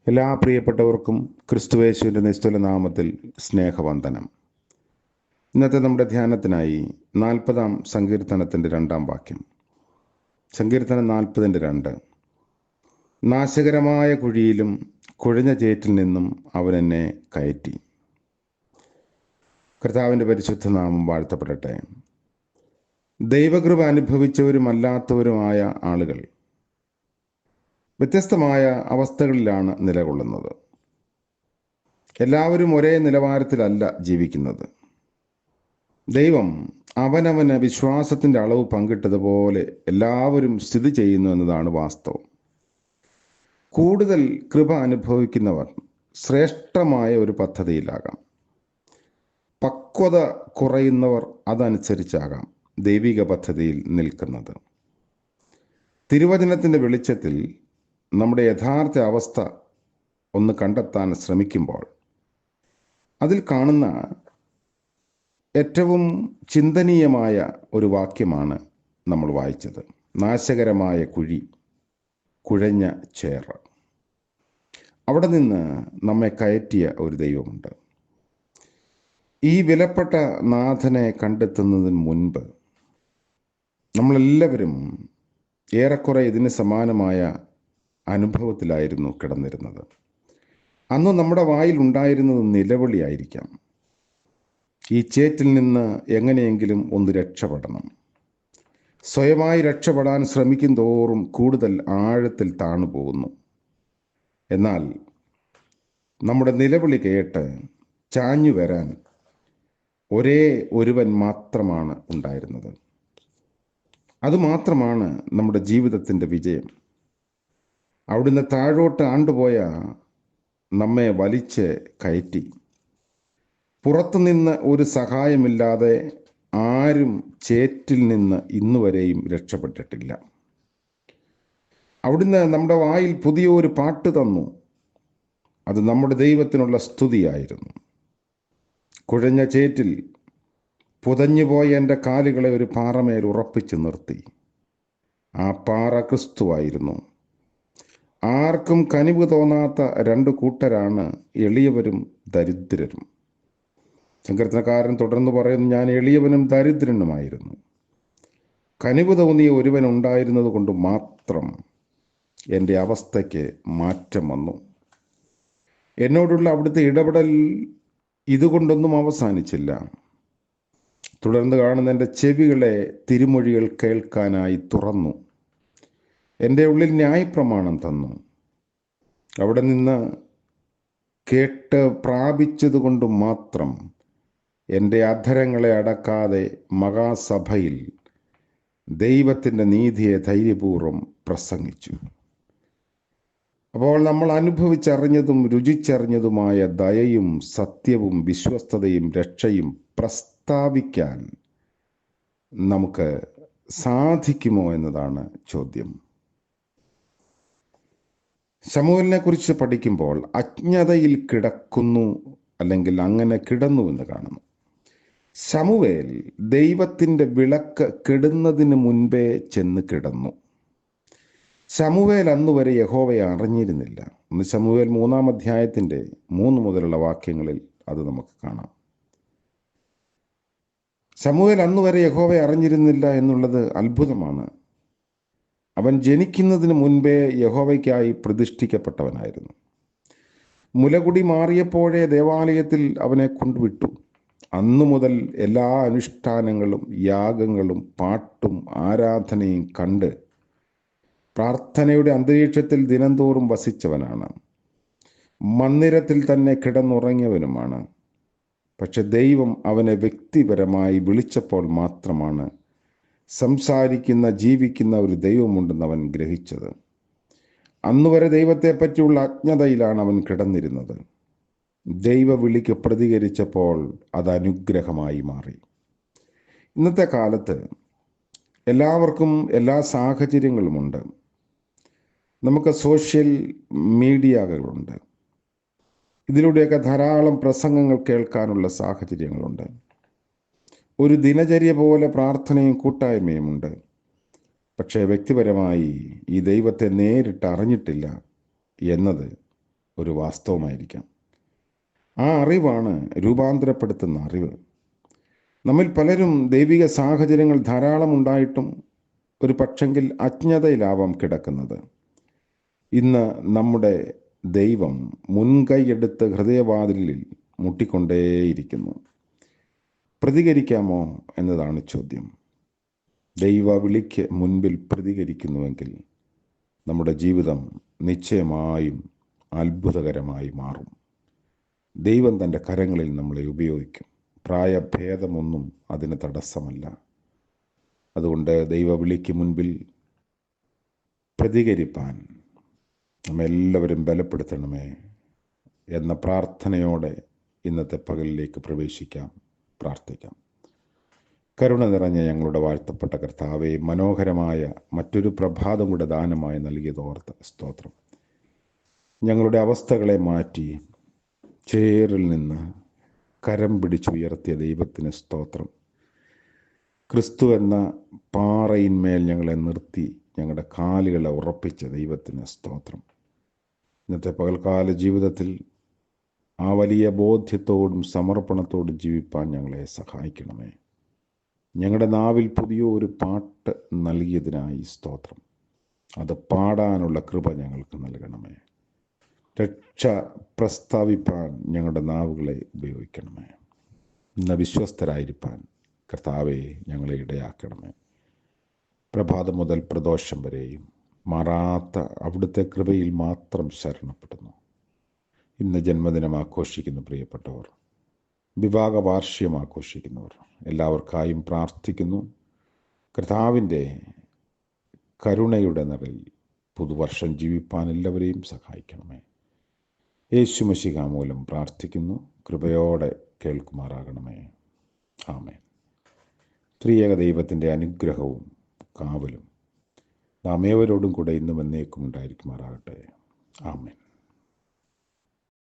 എല്ലാ പ്രിയപ്പെട്ടവർക്കും ക്രിസ്തുയേശുവിൻ്റെ നിസ്തുല നാമത്തിൽ സ്നേഹവന്ദനം. ഇന്നത്തെ നമ്മുടെ ധ്യാനത്തിനായി 40-ാം സങ്കീർത്തനത്തിൻ്റെ 2-ാം വാക്യം. സങ്കീർത്തനം 40-2. നാശകരമായ കുഴിയിലും കുഴഞ്ഞ ചേറ്റിൽ നിന്നും അവൻ എന്നെ കയറ്റി. കർത്താവിൻ്റെ പരിശുദ്ധ നാമം വാഴ്ത്തപ്പെടട്ടെ. ദൈവകൃപ അനുഭവിച്ചവരുമല്ലാത്തവരുമായ ആളുകൾ വ്യത്യസ്തമായ അവസ്ഥകളിലാണ് നിലകൊള്ളുന്നത്. എല്ലാവരും ഒരേ നിലവാരത്തിലല്ല ജീവിക്കുന്നത്. ദൈവം അവനവന് വിശ്വാസത്തിൻ്റെ അളവ് പങ്കിട്ടതുപോലെ എല്ലാവരും സ്ഥിതി ചെയ്യുന്നു എന്നതാണ് വാസ്തവം. കൂടുതൽ കൃപ അനുഭവിക്കുന്നവർ ശ്രേഷ്ഠമായ ഒരു പദ്ധതിയിലാകാം. പക്വത കുറയുന്നവർ അതനുസരിച്ചാകാം ദൈവിക പദ്ധതിയിൽ നിൽക്കുന്നത്. തിരുവചനത്തിൻ്റെ വെളിച്ചത്തിൽ നമ്മുടെ യഥാർത്ഥ അവസ്ഥ ഒന്ന് കണ്ടെത്താൻ ശ്രമിക്കുമ്പോൾ അതിൽ കാണുന്ന ഏറ്റവും ചിന്തനീയമായ ഒരു വാക്യമാണ് നമ്മൾ വായിച്ചത്. നാശകരമായ കുഴി, കുഴഞ്ഞ ചേർ. അവിടെ നിന്ന് നമ്മെ കയറ്റിയ ഒരു ദൈവമുണ്ട്. ഈ വിലപ്പെട്ട നാഥനെ കണ്ടെത്തുന്നതിന് മുൻപ് നമ്മളെല്ലാവരും ഏറെക്കുറെ ഇതിന് സമാനമായ അനുഭവത്തിലായിരുന്നു കിടന്നിരുന്നത്. അന്ന് നമ്മുടെ വായിൽ ഉണ്ടായിരുന്നത് നിലവിളിയായിരിക്കാം. ഈ ചേറ്റിൽ നിന്ന് എങ്ങനെയെങ്കിലും ഒന്ന് രക്ഷപ്പെടണം. സ്വയമായി രക്ഷപ്പെടാൻ ശ്രമിക്കും തോറും കൂടുതൽ ആഴത്തിൽ താണു പോകുന്നു. എന്നാൽ നമ്മുടെ നിലവിളി കേട്ട് ചാഞ്ഞു വരാൻ ഒരേ ഒരുവൻ മാത്രമാണ് ഉണ്ടായിരുന്നത്. അതുമാത്രമാണ് നമ്മുടെ ജീവിതത്തിൻ്റെ വിജയം. അവിടുന്ന് താഴോട്ട് ആണ്ടുപോയ നമ്മെ വലിച്ച് കയറ്റി. പുറത്തുനിന്ന് ഒരു സഹായമില്ലാതെ ആരും ചേറ്റിൽ നിന്ന് ഇന്നുവരെയും രക്ഷപ്പെട്ടിട്ടില്ല. അവിടുന്ന് നമ്മുടെ വായിൽ പുതിയൊരു പാട്ട് തന്നു. അത് നമ്മുടെ ദൈവത്തിനുള്ള സ്തുതിയായിരുന്നു. കുഴഞ്ഞ ചേറ്റിൽ പുതഞ്ഞുപോയ എൻ്റെ കാലുകളെ ഒരു പാറമേൽ ഉറപ്പിച്ചു നിർത്തി. ആ പാറ ക്രിസ്തുവായിരുന്നു. ആർക്കും കനിവ് തോന്നാത്ത രണ്ട് കൂട്ടരാണ് എളിയവരും ദരിദ്രരും. സങ്കീർത്തനക്കാരൻ തുടർന്ന് പറയുന്നു, ഞാൻ എളിയവനും ദരിദ്രനുമായിരുന്നു. കനിവ് തോന്നിയ ഒരുവൻ ഉണ്ടായിരുന്നത് കൊണ്ട് മാത്രം എൻ്റെ അവസ്ഥയ്ക്ക് മാറ്റം വന്നു. എന്നോടുള്ള അവിടുത്തെ ഇടപെടൽ ഇതുകൊണ്ടൊന്നും അവസാനിച്ചില്ല. തുടർന്ന് കാണുന്ന എൻ്റെ ചെവികളെ തിരുമൊഴികൾ കേൾക്കാനായി തുറന്നു. എൻ്റെ ഉള്ളിൽ ന്യായപ്രമാണം തന്നു. അവിടെ നിന്ന് കേട്ട് പ്രാപിച്ചതുകൊണ്ട് മാത്രം എൻ്റെ അധരങ്ങളെ അടക്കാതെ മഹാസഭയിൽ ദൈവത്തിൻ്റെ നീതിയെ ധൈര്യപൂർവ്വം പ്രസംഗിച്ചു. അപ്പോൾ നമ്മൾ അനുഭവിച്ചറിഞ്ഞതും രുചിച്ചറിഞ്ഞതുമായ ദയയും സത്യവും വിശ്വസ്തതയും രക്ഷയും പ്രസ്താവിക്കാൻ നമുക്ക് സാധിക്കുമോ എന്നതാണ് ചോദ്യം. ശമൂവേലിനെ കുറിച്ച് പഠിക്കുമ്പോൾ അജ്ഞതയിൽ കിടക്കുന്നു, അല്ലെങ്കിൽ അങ്ങനെ കിടന്നു എന്ന് കാണുന്നു. ശമൂവേൽ ദൈവത്തിൻ്റെ വിളക്ക് കെടുന്നതിന് മുൻപേ ചെന്ന് കിടന്നു. ശമൂവേൽ അന്നുവരെ യഹോവയെ അറിഞ്ഞിരുന്നില്ല. ശമൂവേൽ 3-ാം അധ്യായത്തിൻ്റെ 3 മുതലുള്ള വാക്യങ്ങളിൽ അത് നമുക്ക് കാണാം. ശമൂവേൽ അന്നുവരെ യഹോവയെ അറിഞ്ഞിരുന്നില്ല എന്നുള്ളത് അത്ഭുതമാണ്. അവൻ ജനിക്കുന്നതിന് മുൻപേ യഹോവയ്ക്കായി പ്രതിഷ്ഠിക്കപ്പെട്ടവനായിരുന്നു. മുലകുടി മാറിയപ്പോഴേ ദേവാലയത്തിൽ അവനെ കൊണ്ടുവിട്ടു. അന്നു മുതൽ എല്ലാ അനുഷ്ഠാനങ്ങളും യാഗങ്ങളും പാട്ടും ആരാധനയും കണ്ട് പ്രാർത്ഥനയുടെ അന്തരീക്ഷത്തിൽ ദിനംതോറും വസിച്ചവനാണ്. മന്ദിരത്തിൽ തന്നെ കിടന്നുറങ്ങിയവനുമാണ്. പക്ഷെ ദൈവം അവനെ വ്യക്തിപരമായി വിളിച്ചപ്പോൾ മാത്രമാണ് സംസാരിക്കുന്ന ജീവിക്കുന്ന ഒരു ദൈവമുണ്ടെന്ന് അവൻ ഗ്രഹിച്ചത്. അന്നുവരെ ദൈവത്തെ പറ്റിയുള്ള അജ്ഞതയിലാണ് അവൻ കിടന്നിരുന്നത്. ദൈവവിളിക്ക് പ്രതികരിച്ചപ്പോൾ അത് അനുഗ്രഹമായി മാറി. ഇന്നത്തെ കാലത്ത് എല്ലാവർക്കും എല്ലാ സാഹചര്യങ്ങളുമുണ്ട്. നമുക്ക് സോഷ്യൽ മീഡിയകളുണ്ട്. ഇതിലൂടെയൊക്കെ ധാരാളം പ്രസംഗങ്ങൾ കേൾക്കാനുള്ള സാഹചര്യങ്ങളുണ്ട്. ഒരു ദിനചര്യ പോലെ പ്രാർത്ഥനയും കൂട്ടായ്മയുമുണ്ട്. പക്ഷേ വ്യക്തിപരമായി ഈ ദൈവത്തെ നേരിട്ട് അറിഞ്ഞിട്ടില്ല എന്നത് ഒരു വാസ്തവമായിരിക്കാം. ആ അറിവാണ് രൂപാന്തരപ്പെടുത്തുന്ന അറിവ്. നമ്മിൽ പലരും ദൈവിക സാഹചര്യങ്ങൾ ധാരാളം ഉണ്ടായിട്ടും ഒരു പക്ഷെങ്കിൽ അജ്ഞതയിലാവാം കിടക്കുന്നത്. ഇന്ന് നമ്മുടെ ദൈവം മുൻകൈയെടുത്ത് ഹൃദയവാതിലിൽ മുട്ടിക്കൊണ്ടേയിരിക്കുന്നു. പ്രതികരിക്കാമോ എന്നതാണ് ചോദ്യം. ദൈവ വിളിക്ക് മുൻപിൽ പ്രതികരിക്കുന്നുവെങ്കിൽ നമ്മുടെ ജീവിതം നിശ്ചയമായും അത്ഭുതകരമായി മാറും. ദൈവം തൻ്റെ കരങ്ങളിൽ നമ്മളെ ഉപയോഗിക്കും. പ്രായഭേദമൊന്നും അതിന് തടസ്സമല്ല. അതുകൊണ്ട് ദൈവ വിളിക്ക് മുൻപിൽ പ്രതികരിപ്പാൻ നമ്മെല്ലാവരും ബലപ്പെടുത്തണമേ എന്ന പ്രാർത്ഥനയോടെ ഇന്നത്തെ പകലിലേക്ക് പ്രവേശിക്കാം, പ്രാർത്ഥിക്കാം. കരുണ നിറഞ്ഞ ഞങ്ങളുടെ വാഴ്ത്തപ്പെട്ട കർത്താവേ, മനോഹരമായ മറ്റൊരു പ്രഭാതം കൂടെ ദാനമായി നൽകിയതോർത്ത് സ്തോത്രം. ഞങ്ങളുടെ അവസ്ഥകളെ മാറ്റി ചേറിൽ നിന്ന് കരം പിടിച്ചുയർത്തിയ ദൈവത്തിന് സ്തോത്രം. ക്രിസ്തു എന്ന പാറയിന്മേൽ ഞങ്ങളെ നിർത്തി ഞങ്ങളുടെ കാലുകളെ ഉറപ്പിച്ച ദൈവത്തിന് സ്തോത്രം. ഇന്നത്തെ പകൽക്കാല ജീവിതത്തിൽ ആ വലിയ ബോധ്യത്തോടും സമർപ്പണത്തോടും ജീവിപ്പാൻ ഞങ്ങളെ സഹായിക്കണമേ. ഞങ്ങളുടെ നാവിൽ പുതിയൊരു പാട്ട് നൽകിയതിനായി സ്തോത്രം. അത് പാടാനുള്ള കൃപ ഞങ്ങൾക്ക് നൽകണമേ. രക്ഷ പ്രസ്താവിപ്പാൻ ഞങ്ങളുടെ നാവുകളെ ഉപയോഗിക്കണമേ. ഇന്ന് വിശ്വസ്തരായിരിക്കാൻ കർത്താവെ ഞങ്ങളെ ഇടയാക്കണമേ. പ്രഭാതം മുതൽ പ്രദോഷം വരെയും മാറാത്ത അവിടുത്തെ കൃപയിൽ മാത്രം ശരണപ്പെടുന്നു. ഇന്ന് ജന്മദിനം ആഘോഷിക്കുന്ന പ്രിയപ്പെട്ടവർ, വിവാഹ വാർഷികം ആഘോഷിക്കുന്നവർ എല്ലാവർക്കായും പ്രാർത്ഥിക്കുന്നു. കർത്താവിൻ്റെ കരുണയുടെ നിറയിൽ പുതുവർഷം ജീവിപ്പാൻ എല്ലാവരെയും സഹായിക്കണമേ. യേശു മശിഹ മൂലം പ്രാർത്ഥിക്കുന്നു. കൃപയോടെ കേൾക്കുമാറാകണമേ. ആമേൻ. ത്രിയേക ദൈവത്തിൻ്റെ അനുഗ്രഹവും കാവലും നാം ഏവരോടും കൂടെ ഇന്നും എന്നേക്കും ഉണ്ടായിരിക്കുമാറാകട്ടെ. ആമേൻ.